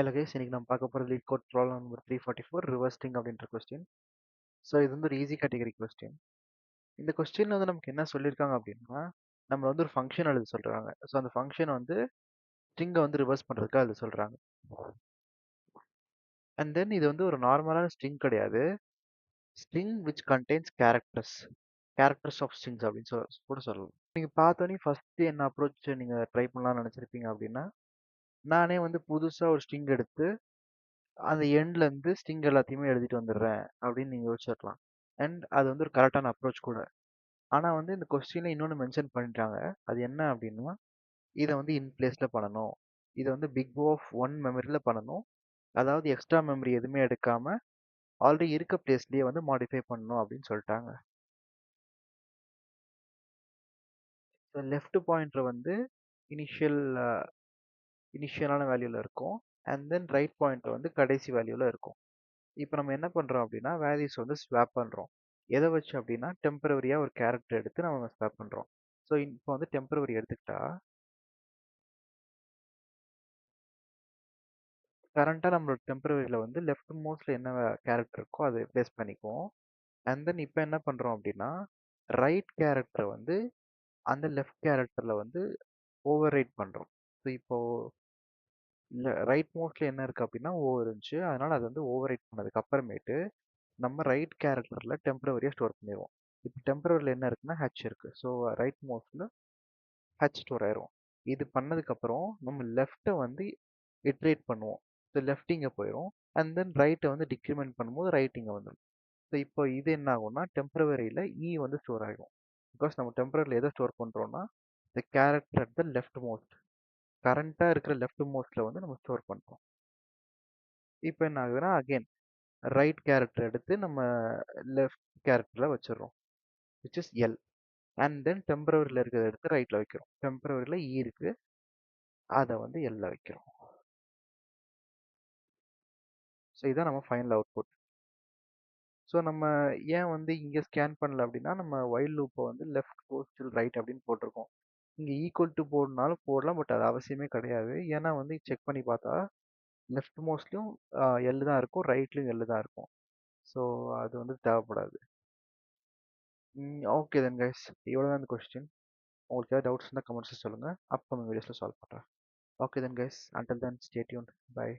Hello guys, இன்னைக்கு நம்ம பார்க்க போகிறது LeetCode problem number 344 reverse string அப்படின்ற கொஸ்டின். ஸோ இது வந்து ஒரு ஈஸி கேட்டகரி கொஸ்டின். இந்த கொஸ்டின் வந்து நமக்கு என்ன சொல்லியிருக்காங்க அப்படின்னா, நம்ம வந்து ஒரு ஃபங்க்ஷன் எழுத சொல்கிறாங்க. ஸோ அந்த ஃபங்க்ஷன் வந்து ஸ்ட்ரிங்கை வந்து ரிவர்ஸ் பண்ணுறதுக்காக எழுத சொல்கிறாங்க. அண்ட் தென் இது வந்து ஒரு நார்மலான ஸ்ட்ரிங் கிடையாது. String which contains characters of strings அப்படின்னு கூட சொல்லலாம். நீங்கள் பார்த்தோன்னே ஃபஸ்ட்டு என்ன அப்ரோச் நீங்கள் ட்ரை பண்ணலாம்னு நினச்சிருப்பீங்க அப்படின்னா, நானே வந்து புதுசாக ஒரு ஸ்ட்ரிங் எடுத்து அந்த எண்ட்லேருந்து ஸ்ட்ரிங் எல்லாத்தையுமே எழுதிட்டு வந்துடுறேன் அப்படின்னு நீங்கள் யோசிச்சிருக்கலாம். அண்ட் அது வந்து ஒரு கரெக்டான அப்ரோச் கூட. ஆனால் வந்து இந்த கொஸ்டினில் இன்னொன்று மென்ஷன் பண்ணிட்டாங்க. அது என்ன அப்படின்னா, இதை வந்து இன் பிளேஸில் பண்ணணும், இதை வந்து பிக் O ஆஃப் 1 மெமரியில் பண்ணணும், அதாவது எக்ஸ்ட்ரா மெமரி எதுவுமே எடுக்காம ஆல்ரெடி இருக்க பிளேஸ்லேயே வந்து மாடிஃபை பண்ணணும் அப்படின்னு சொல்லிட்டாங்க. ஸோ லெஃப்ட் பாயிண்டர் வந்து இனிஷியலான வேல்யூவில் இருக்கும். அண்ட் தென் ரைட் பாயிண்டர் வந்து கடைசி வேல்யூவில் இருக்கும். இப்போ நம்ம என்ன பண்ணுறோம் அப்படின்னா, வேல்யூஸ் வந்து ஸ்வாப் பண்ணுறோம். எதை வச்சு அப்படின்னா, டெம்பரவரியாக ஒரு கேரக்டர் எடுத்து நம்ம ஸ்வாப் பண்ணுறோம். ஸோ இப்போ வந்து டெம்பரவரி எடுத்துக்கிட்டா, கரண்ட்டாக நம்மளோட டெம்பரவரியில் வந்து லெஃப்ட் மோஸ்ட்டில் என்ன கேரக்டர் இருக்கோ அதை ப்ளேஸ் பண்ணிக்குவோம். அண்ட் தென் இப்போ என்ன பண்ணுறோம் அப்படின்னா, ரைட் கேரக்டரை வந்து அந்த லெஃப்ட் கேரக்டரில் வந்து ஓவர் ரைட் பண்ணுறோம். ஸோ இப்போது ரைட் மோஸ்ட்ல என்ன இருக்குது அப்படின்னா ஓவர் இருந்துச்சு, அதனால் அது வந்து ஓவர் ரைட் பண்ணதுக்கு அப்புறமேட்டு நம்ம ரைட் கேரக்டரில் டெம்பரவரியாக ஸ்டோர் பண்ணிடுவோம். இப்போ டெம்பரவரியில் என்ன இருக்குன்னா ஹச் இருக்குது. ஸோ ரைட் மோஸ்டில் ஹச் ஸ்டோர் ஆயிரும். இது பண்ணதுக்கப்புறம் நம்ம லெஃப்ட்டை வந்து இட்ரேட் பண்ணுவோம். ஸோ லெஃப்ட் இங்கே போயிடும். அண்ட் தென் ரைட்டை வந்து டிக்ரிமெண்ட் பண்ணும்போது ரைட் இங்கே வந்துடும். ஸோ இப்போ இது என்ன ஆகும்னா டெம்பரவரியில் இ வந்து ஸ்டோர் ஆகும். பிகாஸ் நம்ம டெம்பரரியில் எதை ஸ்டோர் பண்ணுறோன்னா the character at the left most, கரண்ட்டாக இருக்கிற லெஃப்ட் மோஸ்ட்டில் வந்து நம்ம ஸ்டோர் பண்ணுறோம். இப்போ என்ன ஆகுதுன்னா அகெயின் ரைட் கேரக்டர் எடுத்து நம்ம லெஃப்ட் கேரக்டரில் வச்சிடுறோம், which is L. And then டெம்பரவரியில் இருக்கிறத எடுத்து ரைட்டில் வைக்கிறோம். டெம்பரவரியில் இ இருக்குது, அதை வந்து எல்ல வைக்கிறோம். ஸோ இதான் நம்ம ஃபைனல் அவுட்புட். ஸோ நம்ம ஏன் வந்து இங்கே ஸ்கேன் பண்ணல அப்படின்னா, நம்ம ஒயில் லூப்பை வந்து லெஃப்ட் கோஸ் டில் ரைட் அப்படின்னு போட்டிருக்கோம். இங்கே ஈக்குவல் டு போடனாலும் போடலாம், பட் அது அவசியமே கிடையாது. ஏன்னா வந்து செக் பண்ணி பார்த்தா லெஃப்ட் மோஸ்ட்லையும் எல் தான் இருக்கும், ரைட்லையும் எல் தான் இருக்கும். ஸோ அது வந்து தேவைப்படாது. ஓகே தென் கைஸ், இவ்வளோ தான் இந்த கொஸ்டின். உங்களுக்கு ஏதாவது டவுட்ஸ் இருந்தால் கமெண்ட்ஸில் சொல்லுங்கள், அப்கமிங் வீடியோஸில் சால்வ் பண்ணுறேன். Okay then guys, until then stay tuned, by.